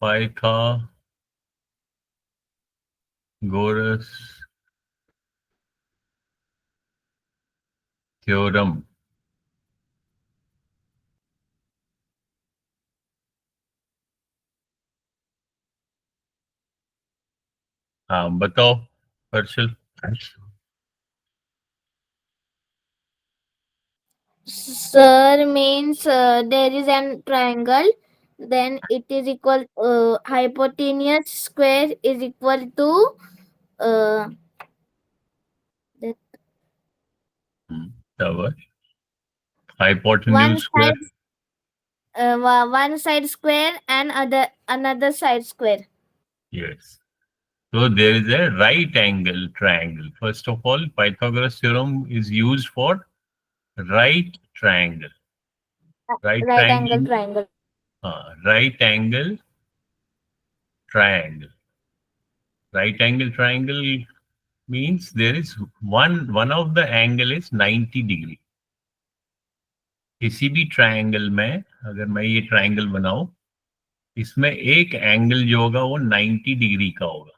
Pythagoras theorem. हाँ बताओ Harshal. Sir means there is an triangle, then it is equal hypotenuse square is equal to that hypotenuse square. one side square and another side square. Yes. So there is a right angle triangle. First of all, Pythagoras theorem is used for right triangle. Right Right angle triangle. triangle. Right angle triangle. Right angle triangle means there is one of the angle is 90 degree. किसी भी triangle में अगर मैं ये triangle बनाऊं, इसमें एक angle जो होगा वो 90 डिग्री का होगा।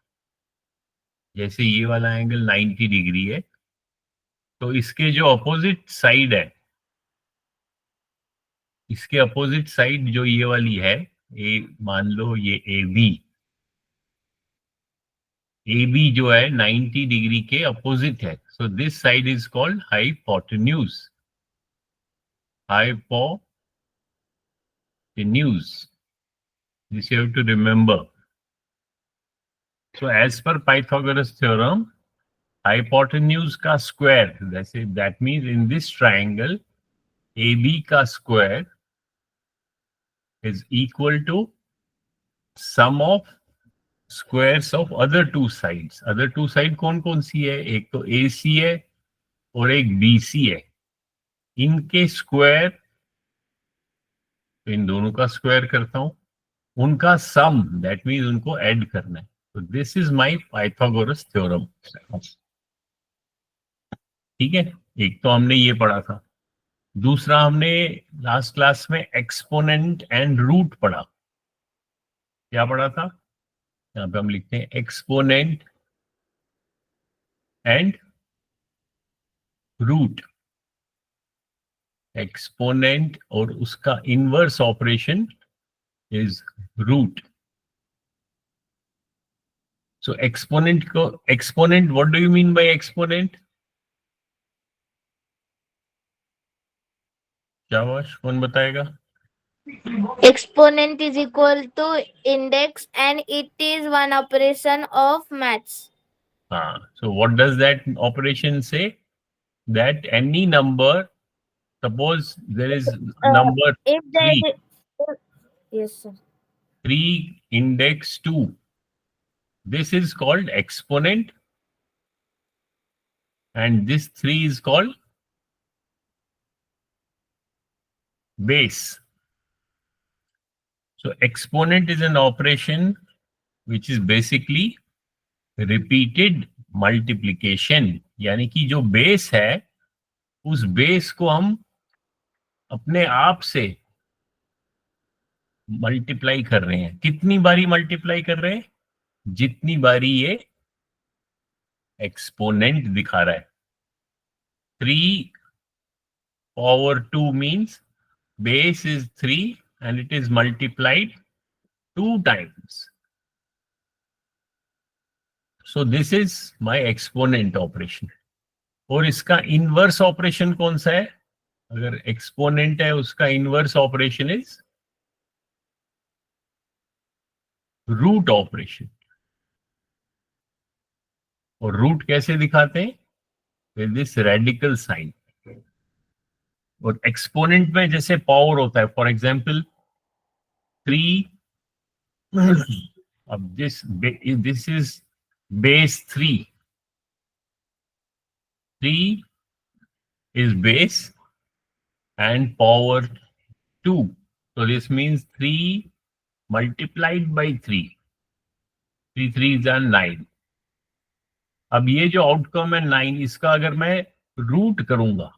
जैसे ये वाला एंगल 90 डिग्री है, तो इसके जो अपोजिट साइड है, इसके अपोजिट साइड जो ये वाली है, मान लो ये ए बी जो है 90 डिग्री के अपोजिट है। So this side is called hypotenuse. Hypotenuse, this you have to remember. So as per Pythagoras theorem, hypotenuse का स्क्वायर, जैसे that means in this triangle A B का square is equal to sum of squares of other two sides. Other two side कौन कौन सी है? एक तो AC है और एक BC है। इनके स्क्वायर, इन दोनों का स्क्वायर करता हूं, उनका सम, दैट मीन्स उनको ऐड करना है। तो this is my Pythagoras theorem. ठीक है, एक तो हमने ये पढ़ा था। दूसरा हमने लास्ट क्लास में एक्सपोनेंट एंड रूट पढ़ा। क्या पढ़ा था? यहाँ पे हम लिखते हैं एक्सपोनेंट एंड रूट। एक्सपोनेंट और उसका inverse operation is root. So exponent को, exponent, what do you mean by exponent? शाबाश, कौन बताएगा? Exponent is equal to index and it is one operation of maths. So what does that operation say? That any number, suppose there is number If there 3, is, yes sir. 3 index 2, this is called exponent, and this 3 is called base. So exponent is an operation which is basically repeated multiplication, यानी कि जो base है उस base को हम अपने आप से मल्टीप्लाई कर रहे हैं। कितनी बारी मल्टीप्लाई कर रहे हैं? जितनी बारी ये एक्सपोनेंट दिखा रहा है। 3 power 2 means base is 3 and it is multiplied 2 times. So this is my exponent operation. और इसका इनवर्स ऑपरेशन कौन सा है? अगर एक्सपोनेंट है उसका inverse operation is root operation. और रूट कैसे दिखाते हैं? With this radical sign. और एक्सपोनेंट में जैसे पावर होता है, फॉर एग्जांपल 3, अब this is base 3 is base and power 2. So this means 3 multiplied by 3. 3 3s are 9. अब ये जो आउटकम है 9, इसका अगर मैं रूट करूंगा,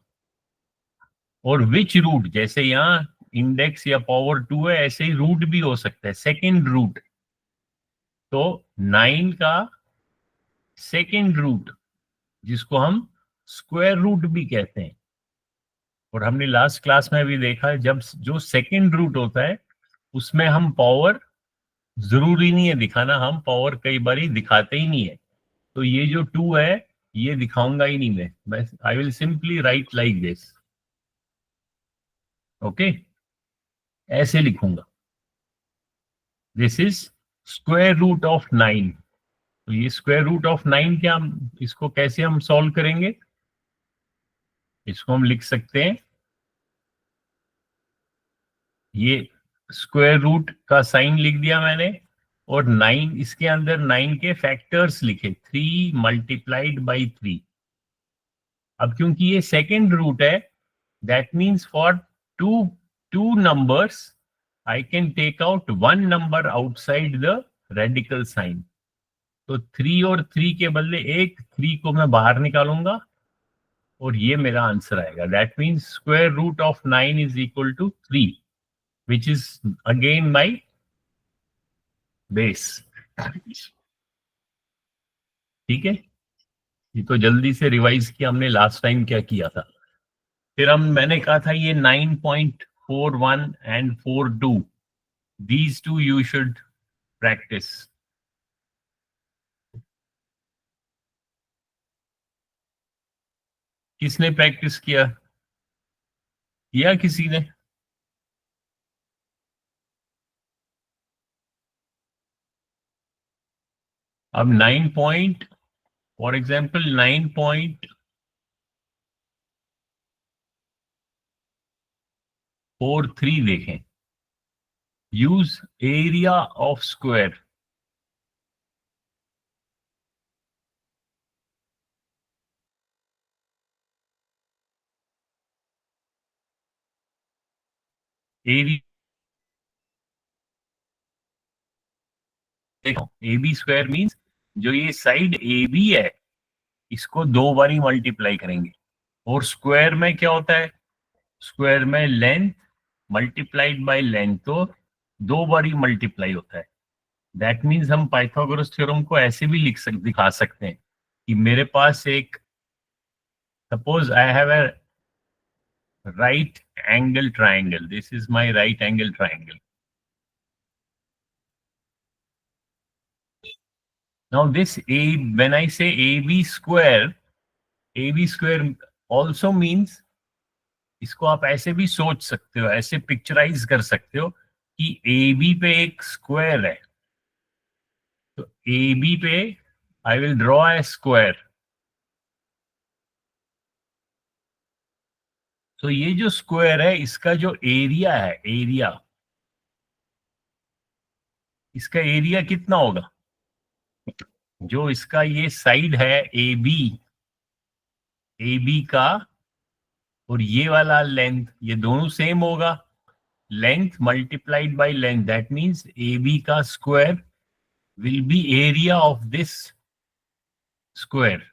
और विच रूट, जैसे यहाँ इंडेक्स या पावर 2 है, ऐसे ही रूट भी हो सकता है, सेकेंड रूट। तो 9 का सेकेंड रूट, जिसको हम स्क्वायर रूट भी कहते हैं, और हमने लास्ट क्लास में भी देखा, जब जो सेकेंड रूट होता है उसमें हम पावर जरूरी नहीं है दिखाना, हम पावर कई बार दिखाते ही नहीं है। तो ये जो 2 है ये दिखाऊंगा ही नहीं मैं I will simply write like this. Okay, ऐसे लिखूंगा, this is square root of 9। तो ये स्क्वायर रूट ऑफ 9 क्या, इसको कैसे हम सॉल्व करेंगे? इसको हम लिख सकते हैं, ये स्क्वायर रूट का साइन लिख दिया मैंने, और 9 इसके अंदर 9 के फैक्टर्स लिखे, 3 मल्टीप्लाइड बाई 3। अब क्योंकि ये सेकेंड रूट है, that means for two numbers I can take out one number outside the radical sign. तो 3 और 3 के बदले एक 3 को मैं बाहर निकालूंगा और ये मेरा आंसर आएगा। That means square root of 9 is equal to 3, which is again my base। ठीक है, ये तो जल्दी से रिवाइज किया हमने, लास्ट टाइम क्या किया था। फिर मैंने कहा था ये 9.41 and 42, these two you should practice। किसने प्रैक्टिस किया किसी ने? अब 9 पॉइंट, फॉर एग्जाम्पल 9.43 देखें, use area of square. Area देखो, ए बी स्क्वायर मीन्स जो ये साइड ए बी है इसको 2 बारी मल्टीप्लाई करेंगे। और स्क्वायर में क्या होता है? स्क्वायर में लेंथ मल्टीप्लाइड बाय लेंथ, तो 2 बारी मल्टीप्लाई होता है। दैट मीन्स हम पाइथागोरस थ्योरम को ऐसे भी दिखा सकते हैं कि मेरे पास एक, suppose I have a right angle triangle, this is my right angle triangle. Now this a, when I say a b square also means, इसको आप ऐसे भी सोच सकते हो, ऐसे पिक्चराइज कर सकते हो कि ए बी पे एक स्क्वायर है, तो ए बी पे I will draw a square. तो ये जो स्क्वायर है इसका जो एरिया है, इसका एरिया कितना होगा? जो इसका ये साइड है ए बी का, और ये वाला लेंथ, ये दोनों सेम होगा, length multiplied by length, that means a B का square will be area of this square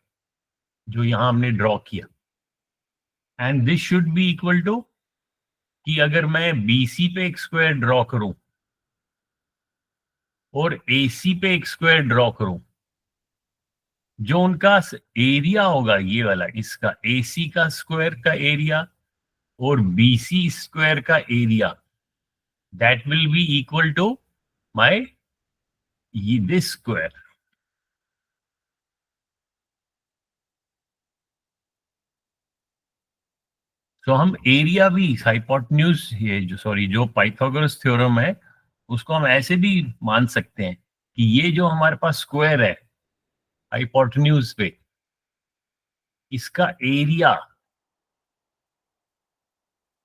जो यहां हमने ड्रॉ किया। And this should be equal to, कि अगर मैं बीसी पे एक स्क्वायर ड्रॉ करूं और एसी पे एक स्क्वायर ड्रॉ करूं, जो उनका एरिया होगा ये वाला, इसका एसी का स्क्वायर का एरिया और बीसी स्क्वायर का area, that will be equal to my this square. तो हम एरिया भी हाइपोटेन्यूज, ये जो जो पाइथागोरस थ्योरम है उसको हम ऐसे भी मान सकते हैं कि ये जो हमारे पास स्क्वायर है हाइपोटेन्यूज पे, इसका area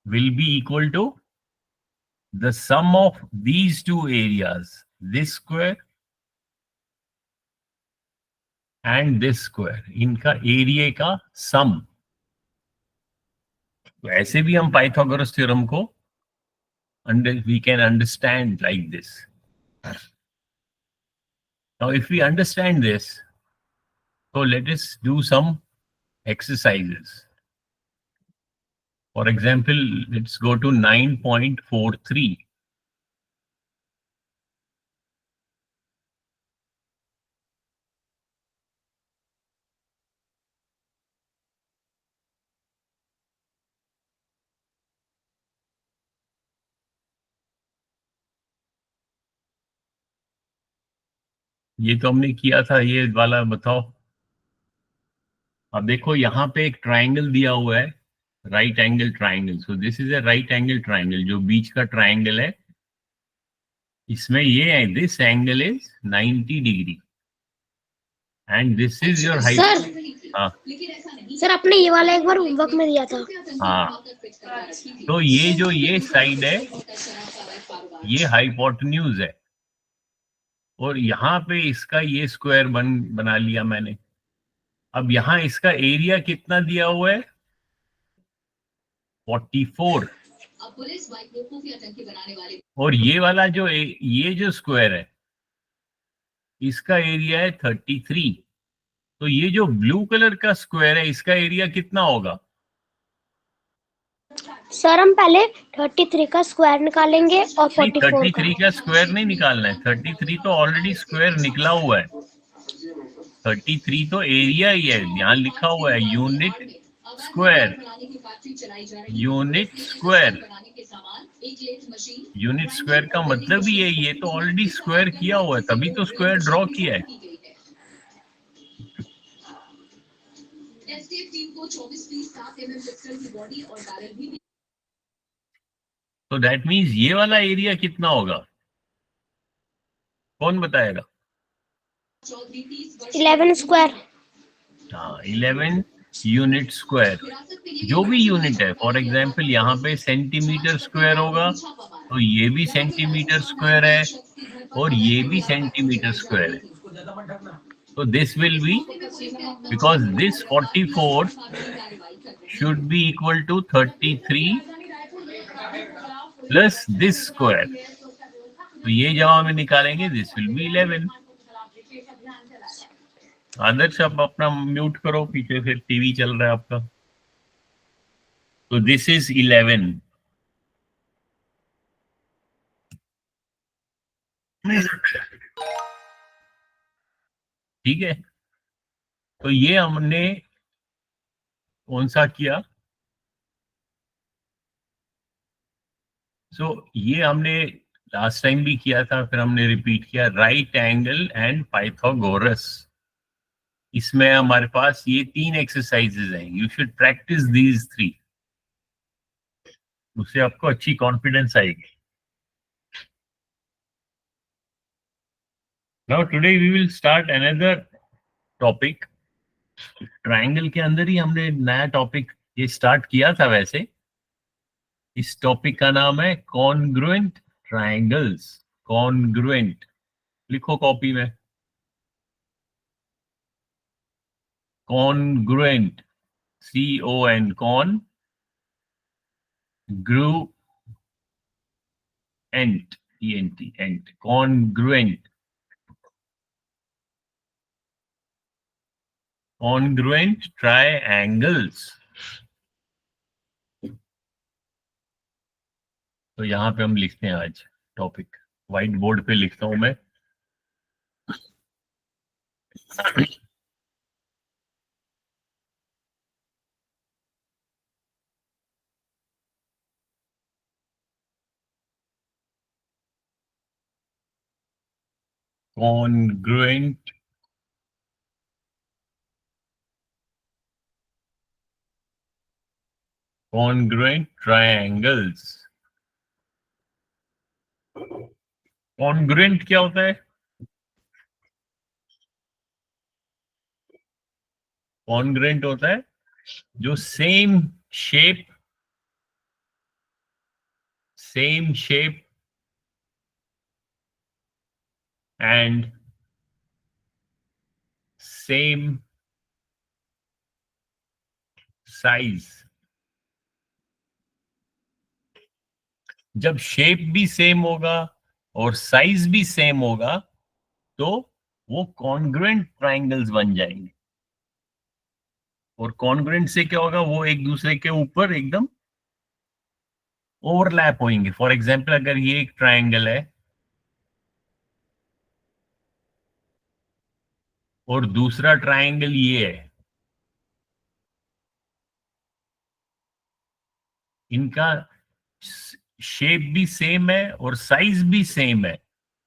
will be equal to the sum of these two areas, this square and this square, इनका एरिया का सम। तो ऐसे भी हम पाइथागोरस थ्योरम को we can understand like this। Now if we understand this, so let us do some exercises। For example, let's go to 9.43। ये तो हमने किया था, ये वाला बताओ। अब देखो यहाँ पे एक ट्राइंगल दिया हुआ है, right angle triangle. So this is a right angle triangle, जो बीच का ट्राइंगल है, इसमें ये है, this angle is 90 degree and this is your height. Sir हाँ सर आपने ये वाला एक बार होमवर्क में दिया था। हाँ, तो ये जो ये साइड है, ये हाइपोटेन्यूज है, और यहाँ पे इसका ये स्क्वायर बना लिया मैंने। अब यहाँ इसका एरिया कितना दिया हुआ है, 44। और ये वाला जो ये जो स्क्वायर है, इसका एरिया है 33। तो ये जो ब्लू कलर का स्क्वायर है, इसका एरिया कितना होगा? सर हम पहले 33 का स्क्वायर निकालेंगे और नहीं, 44 का। 33 का स्क्वायर नहीं निकालना है, 33 तो ऑलरेडी स्क्वायर निकला हुआ है। 33 तो एरिया ही है, यहाँ लिखा हुआ है unit square, unit square. Unit square का मतलब ही है, ये तो ऑलरेडी स्क्वायर किया हुआ है, तभी तो स्क्वायर ड्रॉ किया है। तो दैट मीन्स ये वाला एरिया कितना होगा, कौन बताएगा? 11 स्क्वायर। हाँ, 11 यूनिट स्क्वायर, जो भी यूनिट है। फॉर एग्जाम्पल यहाँ पे सेंटीमीटर स्क्वायर होगा, तो ये भी सेंटीमीटर स्क्वायर है, और ये भी सेंटीमीटर स्क्वायर है। तो this will be, because this 44 should be equal to 33 plus this square. तो ये जब हम निकालेंगे, दिस विल बी 11। आदर्श आप अपना म्यूट करो, पीछे से टीवी चल रहा है आपका। तो दिस इज 11। ठीक है, तो ये हमने कौन सा किया? ये हमने लास्ट टाइम भी किया था, फिर हमने रिपीट किया, राइट एंगल एंड पाइथागोरस। इसमें हमारे पास ये 3 एक्सरसाइजेज हैं, यू शुड प्रैक्टिस दीज 3, उससे आपको अच्छी कॉन्फिडेंस आएगी। Now today we will start another topic. Triangle के अंदर ही हमने नया टॉपिक ये स्टार्ट किया था वैसे। इस टॉपिक का नाम है कॉन्ग्रुएंट ट्रायंगल्स। कॉन्ग्रुएंट लिखो कॉपी में, कॉन्ग्रुएंट, CON, कॉन, ग्रू एंट, ENT, एंट, कॉन्ग्रुएंट। Congruent triangles. तो यहाँ पे हम लिखते हैं आज टॉपिक, व्हाइट बोर्ड पे लिखता हूं मैं। congruent congruent triangles। congruent क्या होता है? congruent होता है जो same shape and same size. जब शेप भी सेम होगा और साइज भी सेम होगा, तो वो कॉन्ग्रुएंट ट्राइंगल्स बन जाएंगे। और कॉन्ग्रुएंट से क्या होगा, वो एक दूसरे के ऊपर एकदम ओवरलैप होंगे। फॉर एग्जाम्पल, अगर ये एक ट्राइंगल है और दूसरा ट्राइंगल ये है, इनका शेप भी सेम है और साइज भी सेम है,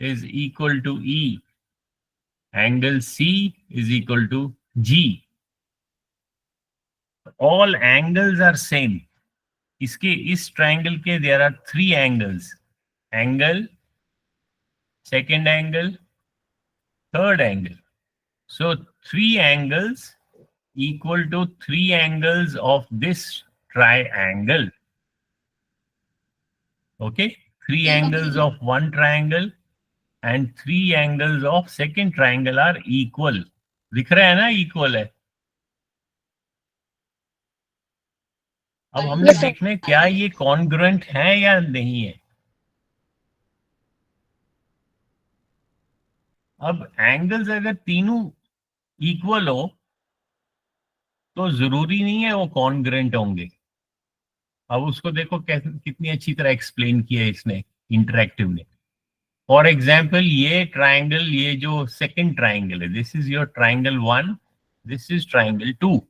is equal to E. Angle C is equal to G. All angles are same. इसके इस ट्रायंगल के there are 3 angles. Angle, second angle, third angle. So 3 angles equal to 3 angles of this triangle. Okay, 3 angles of one triangle and 3 angles of second triangle are equal. दिख रहा है ना, equal है. अब हमने Yes, sir. देखना है क्या ये कॉन्ग्रुएंट है या नहीं है. अब एंगल्स अगर तीनों इक्वल हो तो जरूरी नहीं है वो कॉन्ग्रुएंट होंगे. अब उसको देखो कैसे, कितनी अच्छी तरह एक्सप्लेन किया है इसने इंटरेक्टिव ने. फॉर एग्जाम्पल ये ट्राइंगल, ये जो सेकंड ट्राइंगल है, this is your triangle 1, this is triangle 2.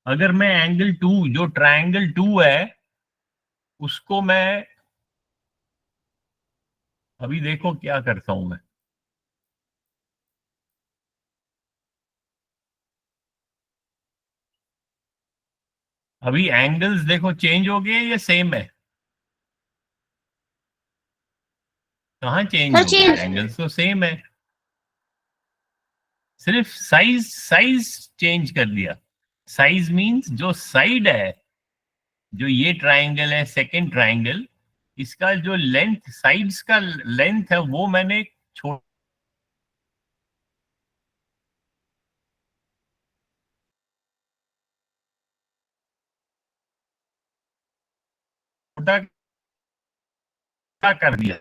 अगर मैं एंगल 2, जो ट्राइंगल 2 है, उसको मैं अभी देखो क्या करता हूं मैं. अभी एंगल्स देखो चेंज हो गए या सेम है. कहाँ चेंज Sir, हो गए, change. एंगल्स तो सेम है, सिर्फ साइज चेंज कर दिया. साइज मींस जो साइड है, जो ये ट्राइंगल है सेकंड ट्राइंगल, इसका जो लेंथ, साइड्स का लेंथ है, वो मैंने छोटा कर दिया.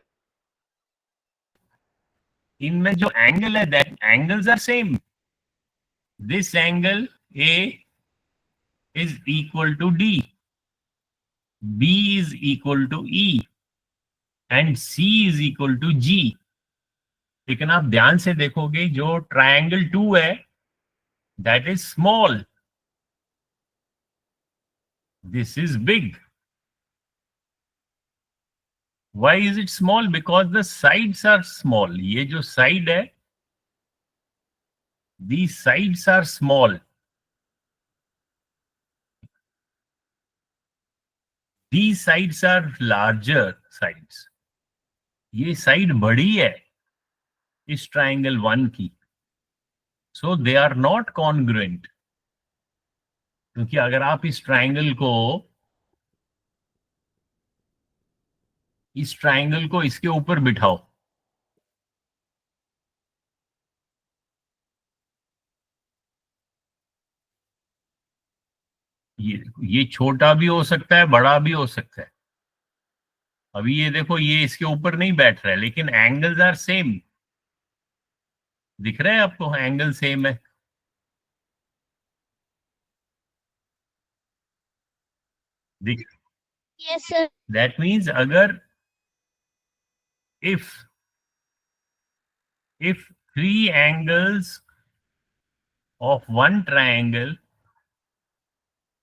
इनमें जो एंगल है, that angles are same. This angle A is equal to D, B is equal to E and C is equal to G. लेकिन आप ध्यान से देखोगे जो ट्रायंगल 2 है, that is small, this is big. Why is it small? Because the sides are small. ये जो side है, these sides are small. These sides are larger sides. ये साइड बड़ी है इस ट्राइंगल 1 की. So they are not congruent. क्योंकि अगर आप इस ट्राइंगल को इसके ऊपर बिठाओ, ये छोटा भी हो सकता है, बड़ा भी हो सकता है. अभी ये देखो, ये इसके ऊपर नहीं बैठ रहा है, लेकिन एंगल्स आर सेम. दिख रहा है आपको, एंगल सेम है. दिख Yes, sir. दैट मीन्स अगर if 3 angles of one triangle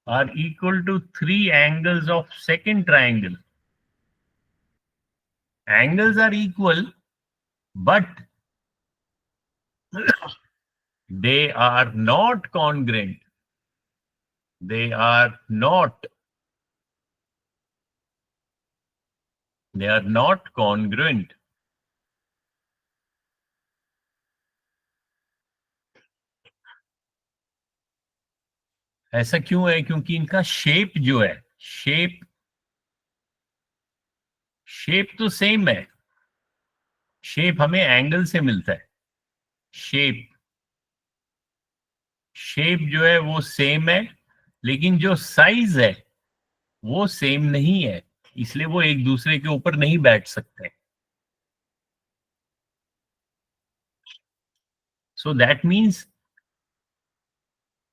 are equal to 3 angles of second triangle, angles are equal, but they are not congruent. They are not congruent. ऐसा क्यों है? क्योंकि इनका शेप जो है, शेप तो सेम है. शेप हमें एंगल से मिलता है. शेप जो है वो सेम है, लेकिन जो साइज है वो सेम नहीं है, इसलिए वो एक दूसरे के ऊपर नहीं बैठ सकते. सो दैट मीन्स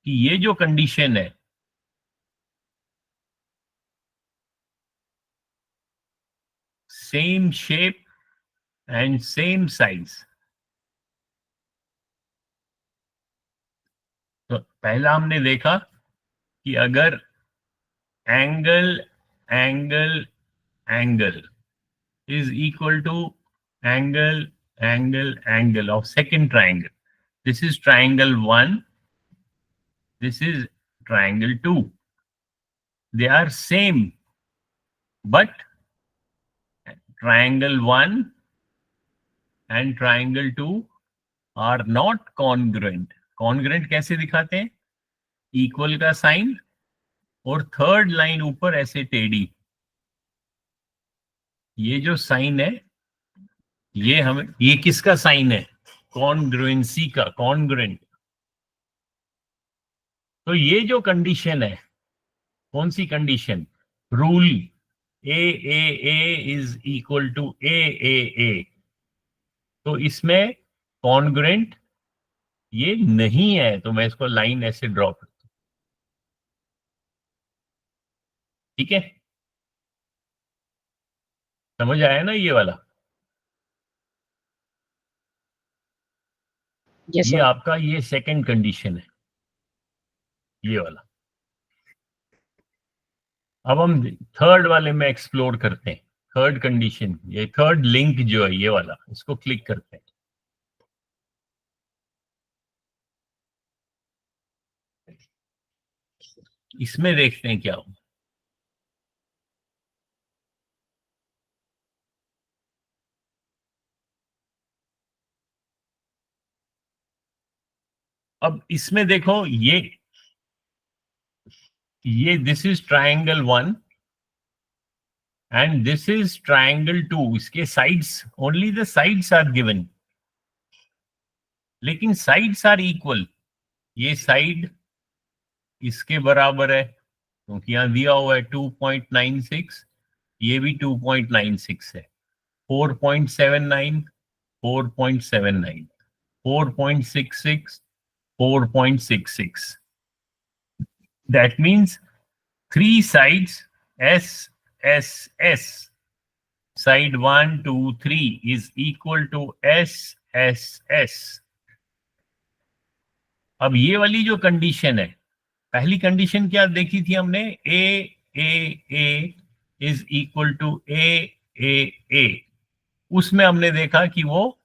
कि ये जो कंडीशन है, same shape and same size. तो पहला हमने देखा कि अगर angle is equal to angle of second triangle. This is triangle 1. This is triangle 2. They are same, but triangle 1 and triangle 2 are not congruent. Congruent कैसे दिखाते हैं? इक्वल का साइन और थर्ड लाइन ऊपर ऐसे टेढ़ी. ये जो साइन है, ये किसका साइन है? कॉन्ग्रुएंसी का, कॉन्ग्रुएंट. तो ये जो कंडीशन है, कौन सी condition? Rule a is equal to a. तो इसमें कॉन्ग्रुएंट ये नहीं है, तो मैं इसको लाइन ऐसे ड्रॉ करता हूं. ठीक है, समझ आया ना ये वाला? Yes, ये sir. आपका ये सेकंड कंडीशन है, ये वाला. अब हम थर्ड वाले में एक्सप्लोर करते हैं. थर्ड कंडीशन, ये थर्ड लिंक जो है ये वाला, इसको क्लिक करते हैं. इसमें देखते हैं क्या हो. अब इसमें देखो, ये this is triangle 1 and this is triangle 2. इसके sides, only the sides are given, लेकिन साइड्स आर इक्वल. ये साइड इसके बराबर है क्योंकि यहां दिया हुआ है 2.96, ये भी 2.96 है. 4.79, 4.79, 4.66, 4.66. That means 3 sides SSS, side 1, 2, 3 is equal to SSS. अब ये वाली जो कंडीशन है, पहली कंडीशन क्या देखी थी हमने? A is equal to A. उसमें हमने देखा कि वो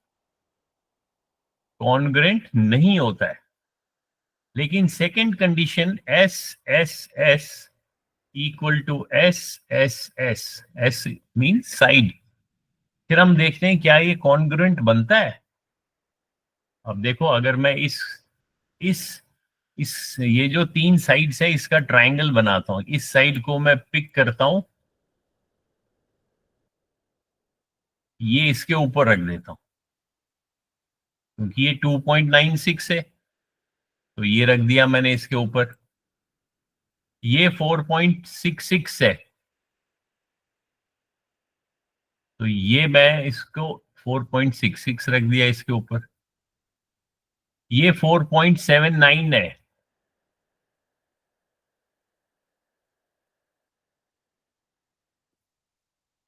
कॉन्ग्रुएंट नहीं होता है. लेकिन second condition SSS equal to SSS, S means side. फिर हम देखते हैं क्या ये कॉन्ग्रुएंट बनता है. अब देखो, अगर मैं इस ये जो 3 साइड्स है इसका ट्रायंगल बनाता हूं. इस साइड को मैं पिक करता हूं, ये इसके ऊपर रख देता हूं क्योंकि ये 2.96 है, तो ये रख दिया मैंने इसके ऊपर. ये 4.66 है, तो ये मैं इसको 4.66 रख दिया इसके ऊपर. ये 4.79 है,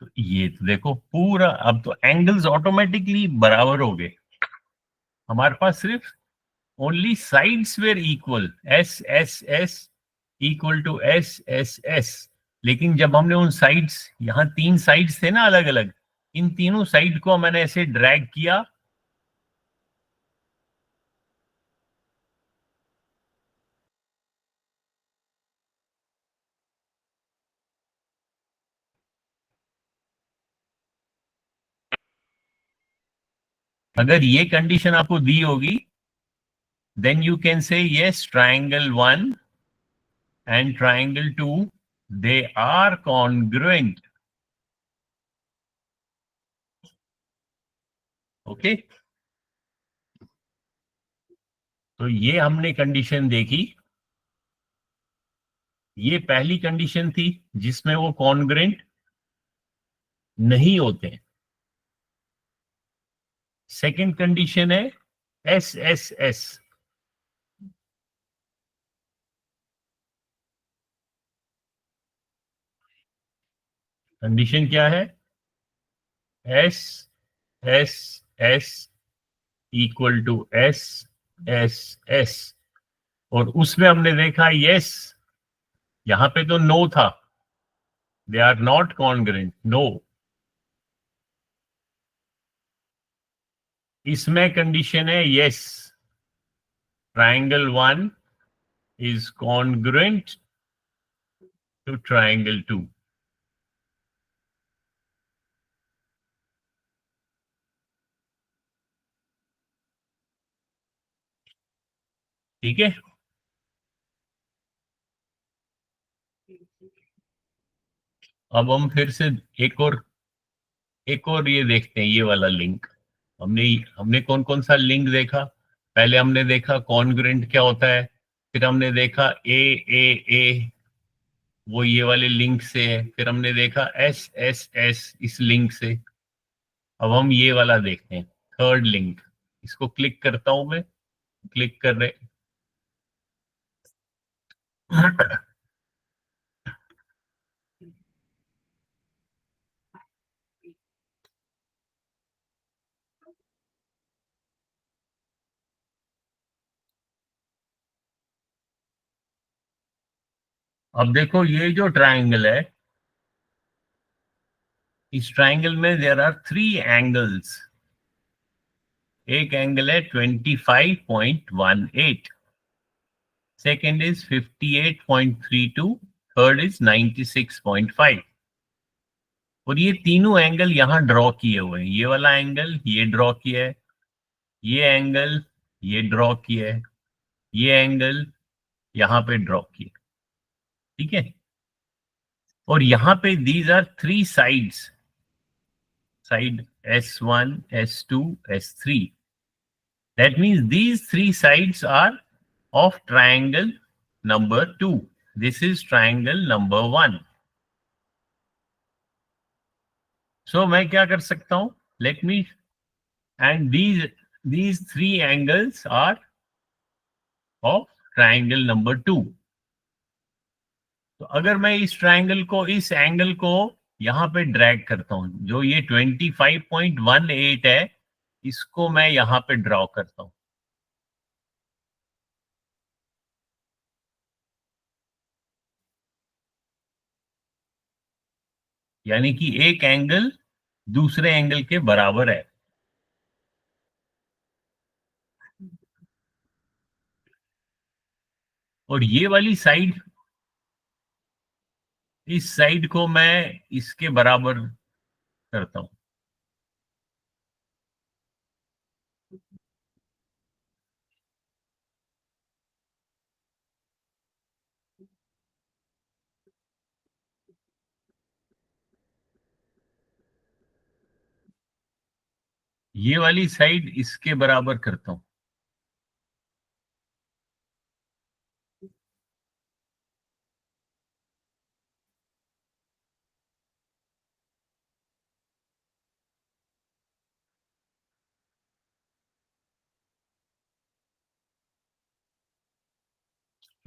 तो ये तो देखो पूरा, अब तो एंगल्स ऑटोमेटिकली बराबर हो गए. हमारे पास सिर्फ only sides were equal, SSS equal to SSS. लेकिन जब हमने उन साइड्स, यहाँ 3 साइड्स थे ना अलग अलग, इन तीनों साइड को मैंने ऐसे ड्रैग किया, अगर ये कंडीशन आपको दी होगी, then you can say yes, triangle 1 and triangle 2, they are congruent. Okay, तो ये हमने कंडीशन देखी. ये पहली कंडीशन थी जिसमें वो कॉन्ग्रुएंट नहीं होते. सेकंड कंडीशन है SSS. कंडीशन क्या है? SSS equal to SSS. और उसमें हमने देखा यस, यहां पे तो नो था, they are not congruent, no. इसमें कंडीशन है yes, triangle 1 is congruent to triangle 2। ठीक है, अब हम फिर से एक और ये देखते हैं, ये वाला लिंक। हमने हमने कौन कौन सा लिंक देखा? पहले हमने देखा कॉन्ग्रुएंट क्या होता है, फिर हमने देखा ए, वो ये वाले लिंक से है, फिर हमने देखा एस इस लिंक से। अब हम ये वाला देखते हैं, थर्ड लिंक। इसको क्लिक करता हूं मैं, क्लिक कर रहे अब देखो ये जो ट्राइंगल है, इस ट्राइंगल में देयर आर 3 एंगल्स। एक एंगल है 25.18, सेकेंड इज 58.32, थर्ड इज 96.5। और ये तीनों एंगल यहां ड्रॉ किए हुए हैं। ये वाला एंगल ये ड्रॉ किया है, ये एंगल ये ड्रॉ किया है, ये एंगल यहां पे ड्रॉ किया। ठीक है, और यहां पे these are 3 sides, side S1, S2, S3। That means these 3 sides are of triangle number 2. This is triangle number 1. So मैं क्या कर सकता हूं? Let me, and these 3 angles are of triangle number 2. तो अगर मैं इस ट्राइंगल को, इस एंगल को यहां पे ड्रैग करता हूं, जो ये 25.18 है, इसको मैं यहां पे ड्रॉ करता हूं, यानी कि एक एंगल दूसरे एंगल के बराबर है। और ये वाली साइड, इस साइड को मैं इसके बराबर करता हूं। ये वाली साइड इसके बराबर करता हूं।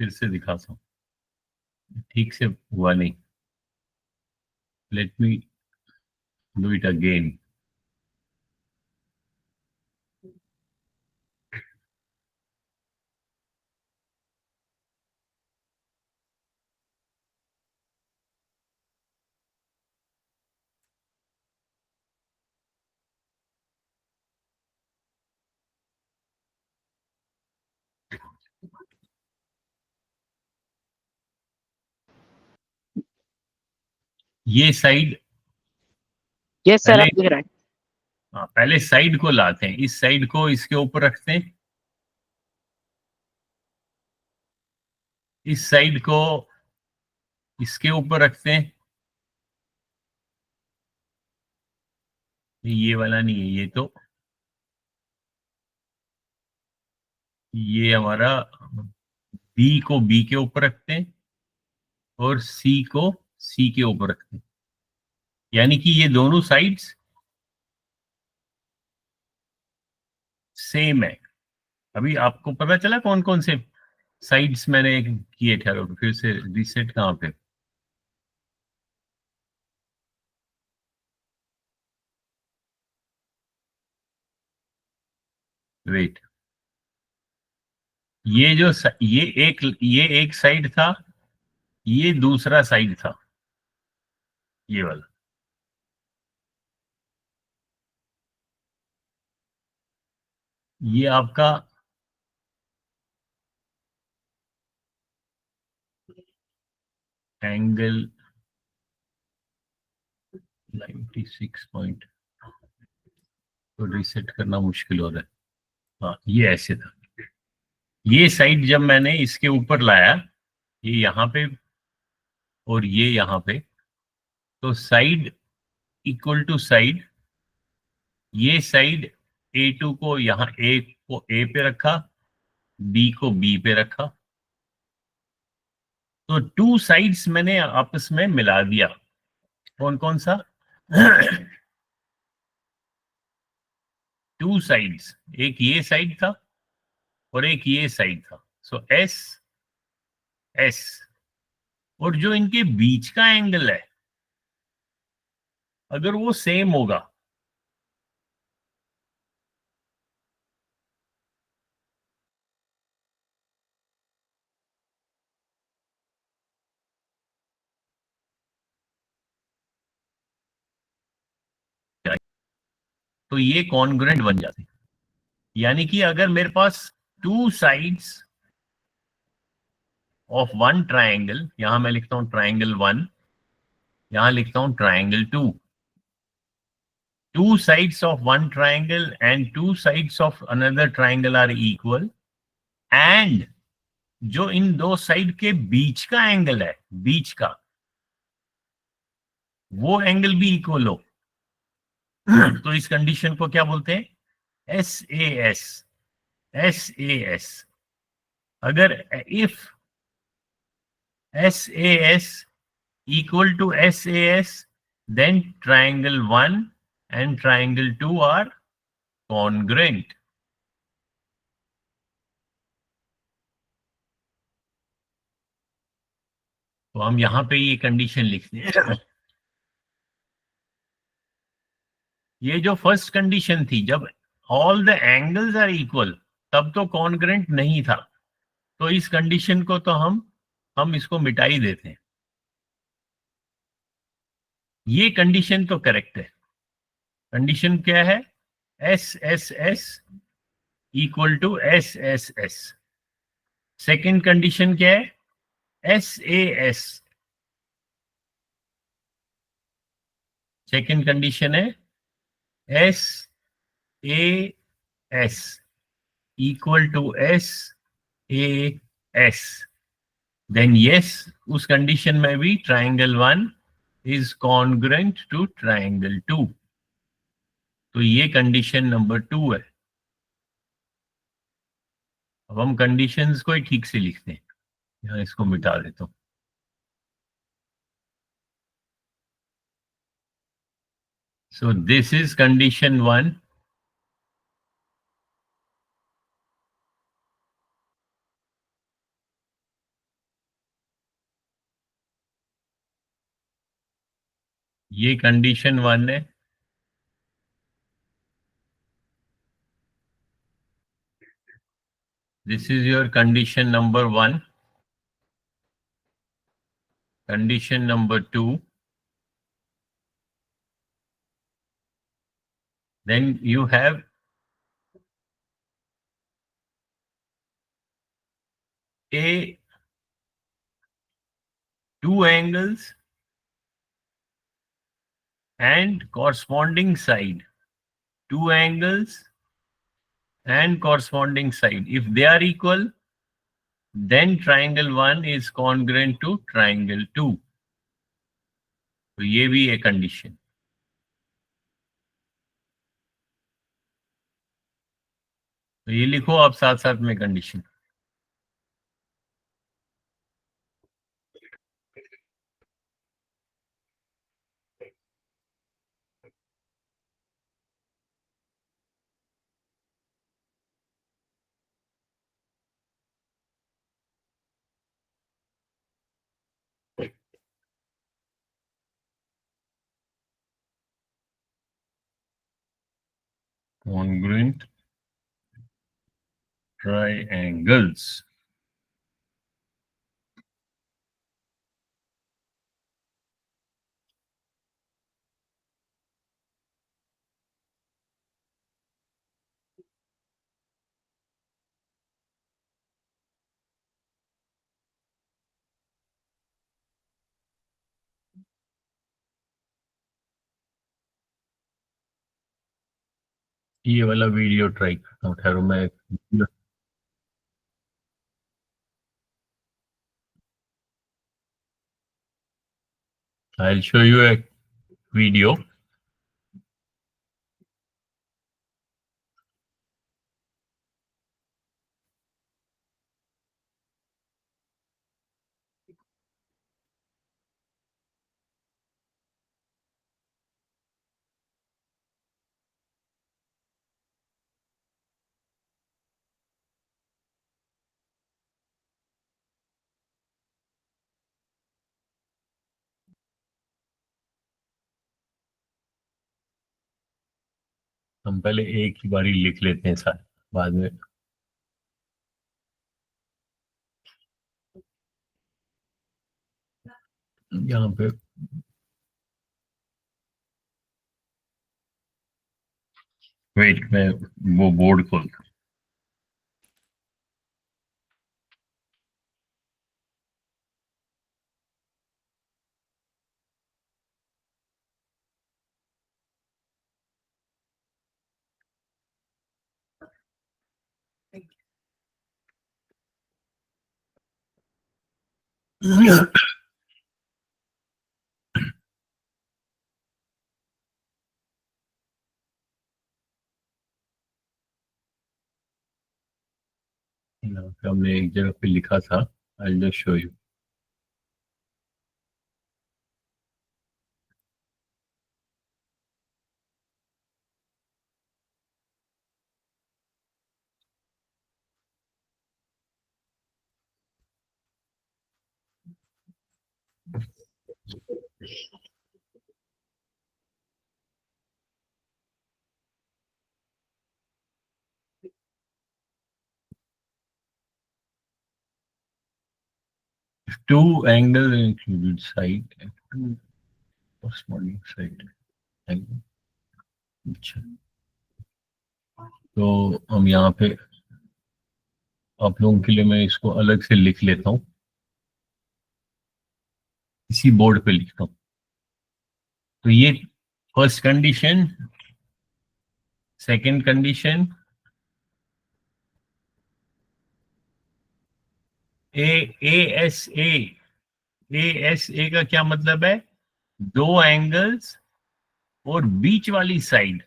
फिर से दिखाता हूं, ठीक से हुआ नहीं। Let me do it again. ये साइड यस सर, पहले, आप दिख रहा है। हाँ, पहले साइड को लाते हैं, इस साइड को इसके ऊपर रखते हैं, इस साइड को इसके ऊपर रखते हैं। ये वाला नहीं है, ये तो ये हमारा बी को बी के ऊपर रखते हैं और सी को सी के ऊपर रखते हैं, यानी कि ये दोनों साइड्स सेम है। अभी आपको पता चला कौन कौन से साइड्स मैंने किए थे? फिर से रिसेट, कहाँ पे? वेट, ये जो ये एक साइड था, ये दूसरा साइड था, ये वाला। ये आपका एंगल 96 पॉइंट तो रिसेट करना मुश्किल हो रहा है। हाँ, ये ऐसे था। ये साइड जब मैंने इसके ऊपर लाया, ये यहाँ पे और ये यहाँ पे, तो साइड इक्वल टू साइड, ये साइड A2 को यहाँ A को A पे रखा, B को B पे रखा, तो टू साइड्स मैंने आपस में मिला दिया। कौन कौन सा? टू साइड्स, एक ये साइड था और एक ये साइड था। सो एस एस, और जो इनके बीच का एंगल है अगर वो सेम होगा, तो ये कॉन्ग्रुएंट बन जाते। यानी कि अगर मेरे पास two sides of one triangle, यहां मैं लिखता हूं ट्राइंगल 1, यहां लिखता हूं triangle 2, two sides of one triangle and two sides of another triangle are equal, and जो इन दो साइड के बीच का एंगल है, बीच का, वो एंगल भी इक्वल हो, तो इस कंडीशन को क्या बोलते हैं? S A S. S A S. अगर if S A S equal to SAS, then triangle 1 and triangle 2 are congruent. तो हम यहां पे ये कंडीशन लिखते हैं। ये जो फर्स्ट कंडीशन थी, जब all the angles are equal, तब तो कॉन्ग्रेंट नहीं था, तो इस कंडीशन को तो हम इसको मिटा ही देते हैं। ये कंडीशन तो करेक्ट है। कंडीशन क्या है? S S S equal to S S S. Second condition क्या है? S A S. Second condition है S A S equal to S A S. Then yes, उस कंडीशन में भी triangle 1 is congruent to triangle 2। तो ये condition number 2 है। अब हम कंडीशंस को ही ठीक से लिखते हैं। यहाँ इसको मिटा देता हूं। सो दिस इज कंडीशन 1, ये कंडीशन 1 है। This is your condition number 1। Condition number 2, then you have a two angles and corresponding side, two angles and corresponding side. If they are equal, then triangle 1 is congruent to triangle 2. तो ये भी है condition. तो ये लिखो आप साथ साथ में कंडीशन। Congruent triangles. ये वाला वीडियो ट्राई करता हूँ, ठहरो मैं I'll show you a video. हम पहले एक ही बारी लिख लेते हैं सारे, बाद में यहाँ पे वेट, मैं वो बोर्ड खोलता हूँ। यहाँ पे हमने एक जगह पे लिखा था, I'll just show you. Two angles included side and two corresponding side angle. अच्छा, तो हम यहाँ पे आप लोगों के लिए मैं इसको अलग से लिख लेता हूँ, इसी बोर्ड पे लिखता हूँ। तो ये first condition, second condition, ASA का क्या मतलब है? दो एंगल्स और बीच वाली साइड,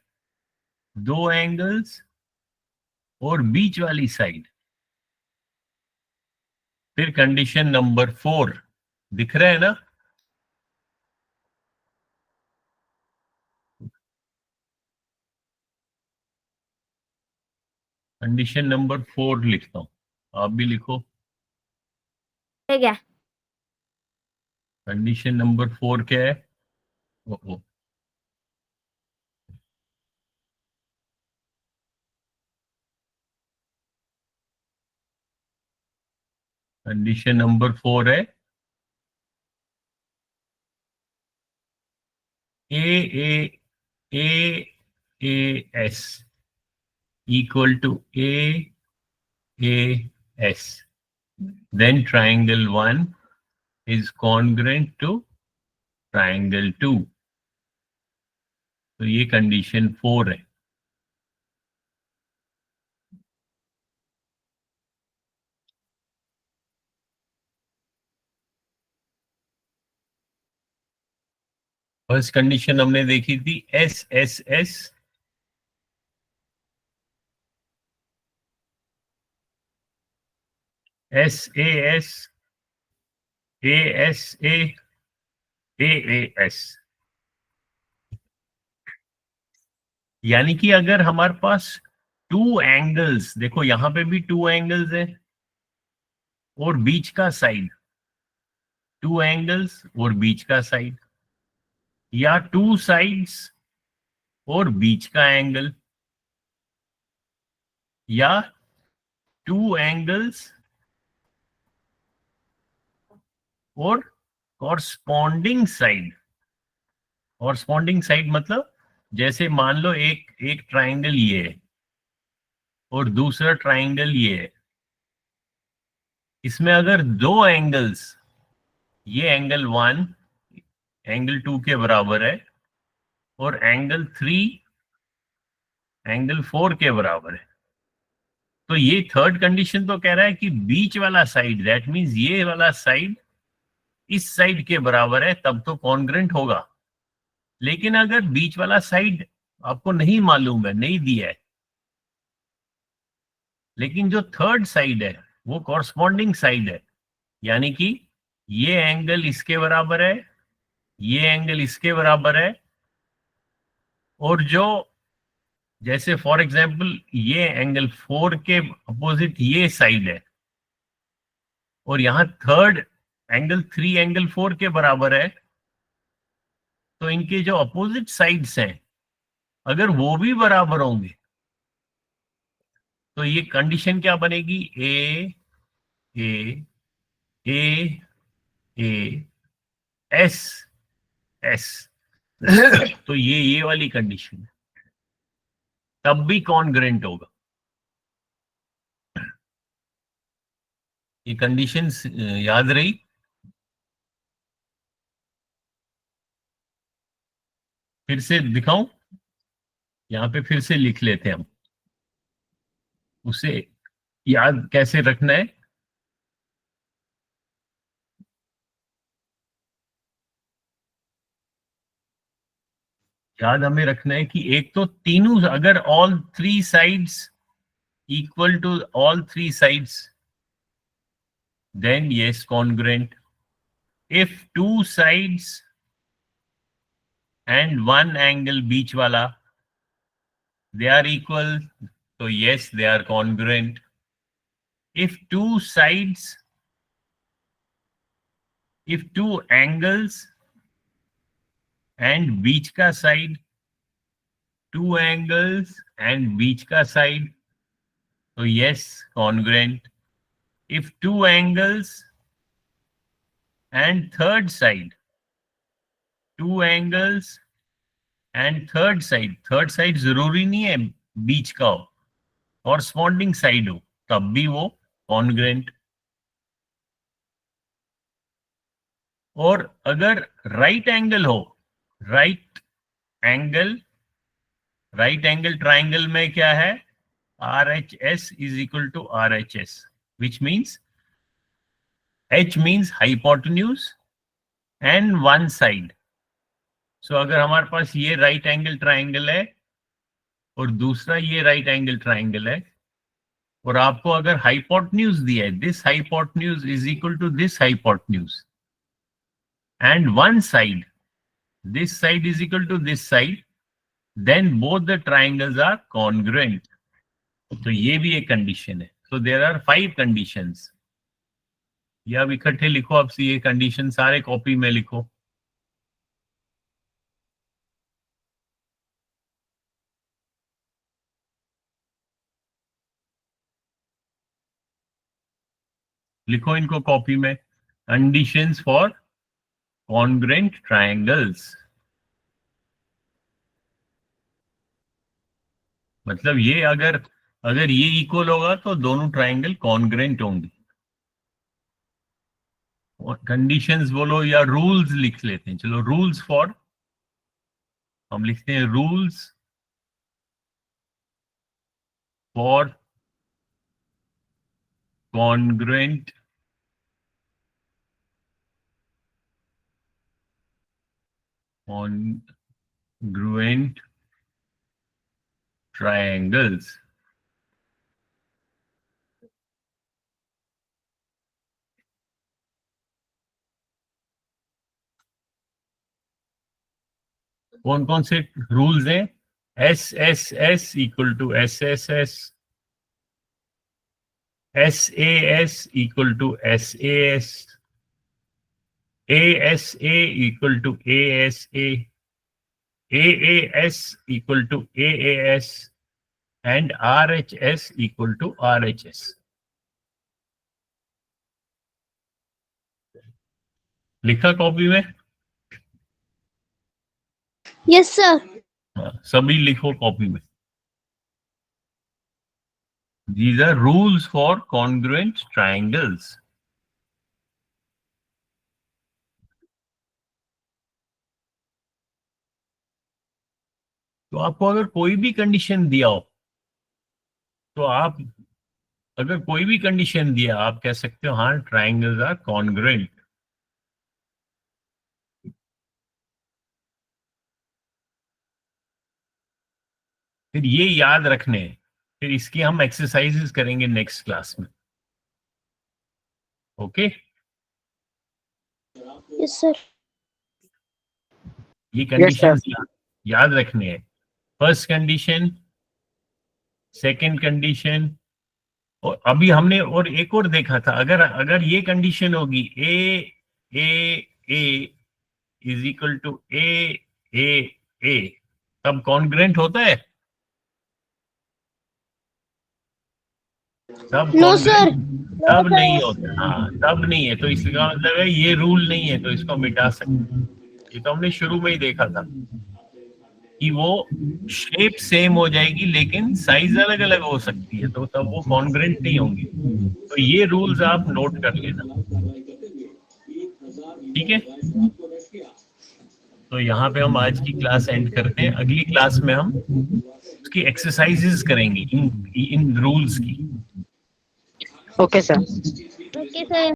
दो एंगल्स और बीच वाली साइड। फिर कंडीशन नंबर 4 दिख रहा है ना? कंडीशन नंबर 4 लिखता हूं, आप भी लिखो। ठीक है। कंडीशन नंबर 4 क्या है? ओ, कंडीशन नंबर 4 है AS equal to AS, then triangle 1 is congruent to triangle 2। तो ये कंडीशन 4 है। फर्स्ट कंडीशन हमने देखी थी SSS, SAS, ASA, AAS। यानी कि अगर हमारे पास टू एंगल्स, देखो यहां पे भी टू एंगल्स है और बीच का साइड, टू एंगल्स और बीच का साइड, या टू साइड्स और बीच का एंगल, या टू एंगल्स और कॉरस्पॉन्डिंग साइड। कॉरस्पॉन्डिंग साइड मतलब जैसे मान लो एक ट्राइंगल ये है और दूसरा ट्राइंगल ये है, इसमें अगर दो एंगल्स, ये एंगल 1 एंगल 2 के बराबर है और एंगल 3 एंगल 4 के बराबर है। तो ये थर्ड कंडीशन तो कह रहा है कि बीच वाला साइड, दैट मीन्स ये वाला साइड इस साइड के बराबर है, तब तो कॉन्ग्रेंट होगा। लेकिन अगर बीच वाला साइड आपको नहीं मालूम है, नहीं दिया है, लेकिन जो थर्ड साइड है वो कॉरस्पॉन्डिंग साइड है, यानी कि ये एंगल इसके बराबर है, ये एंगल इसके बराबर है, और जो जैसे फॉर एग्जांपल ये एंगल 4 के अपोजिट ये साइड है, और यहां थर्ड एंगल 3 एंगल 4 के बराबर है, तो इनके जो अपोजिट साइड्स हैं अगर वो भी बराबर होंगे तो ये कंडीशन क्या बनेगी, ए ए ए ए एस एस। तो ये वाली कंडीशन है, तब भी कॉन्ग्रेंट होगा। ये कंडीशंस याद रही। फिर से दिखाऊं, यहां पे फिर से लिख लेते हैं हम, उसे याद कैसे रखना है। याद हमें रखना है कि एक तो तीनों, अगर all three sides equal to all three sides, then yes, congruent. If two sides and one angle बीच वाला they are equal, so yes, they are congruent. If two sides, if two angles and बीच का side, two angles and बीच का side, so yes, congruent. If two angles and third side, two angles and third side जरूरी नहीं है बीच का हो, corresponding side हो, तब भी वो कॉन्ग्रेंट। और अगर राइट एंगल हो, राइट एंगल ट्राइंगल में क्या है, R H S is equal to R H S, which means H means hypotenuse and one side. So अगर हमारे पास ये राइट एंगल ट्राइंगल है और दूसरा ये राइट एंगल ट्राइंगल है, और आपको अगर हाइपोटेन्यूज दिया है, this hypotenuse is equal to this hypotenuse, and one side, this side is equal to this side, then both the triangles are congruent. तो ये भी एक कंडीशन है। So there are 5 conditions. ये अब इकट्ठे लिखो, अब से ये कंडीशन सारे कॉपी में लिखो। लिखो इनको कॉपी में, कंडीशंस फॉर कॉन्ग्रेंट ट्रायंगल्स। मतलब ये अगर ये इक्वल होगा तो दोनों ट्रायंगल कॉन्ग्रेंट होंगे। और कंडीशंस बोलो या रूल्स लिख लेते हैं, चलो रूल्स फॉर, हम लिखते हैं रूल्स फॉर congruent triangles। कौन कौन से रूल्स हैं, S S S equal to S S S equal to S A equal to A S equal to S and R H S equal to R H S. लिखा copy में? Yes sir. सभी लिखो copy में। These are rules for congruent triangles. तो आपको अगर कोई भी कंडीशन दिया हो, तो आप अगर कोई भी कंडीशन दिया, आप कह सकते हो हाँ ट्राइंगल्स आर कॉन्ग्रुएंट। फिर ये याद रखने हैं, फिर इसकी हम एक्सरसाइजेस करेंगे नेक्स्ट क्लास में। Okay, yes sir. ये Yes, कंडीशन याद रखने हैं। फर्स्ट कंडीशन, सेकंड कंडीशन, और अभी हमने और एक और देखा था, अगर ये कंडीशन होगी ए इज इक्वल टू ए, तब कॉन्ग्रुएंट होता है? तब नो congruent- सर। तब नहीं होता। हाँ, तब नहीं है, तो इसका मतलब है ये रूल नहीं है, तो इसको मिटा सकते हैं। ये तो हमने शुरू में ही देखा था कि वो शेप सेम हो जाएगी लेकिन साइज अलग अलग हो सकती है, तो तब वो कॉन्ग्रुएंट नहीं होंगे। तो ये रूल्स आप नोट कर लेना, ठीक है। तो यहाँ पे हम आज की क्लास एंड करते हैं। अगली क्लास में हम उसकी एक्सरसाइजेस करेंगे इन रूल्स की। Okay, sir. Okay sir.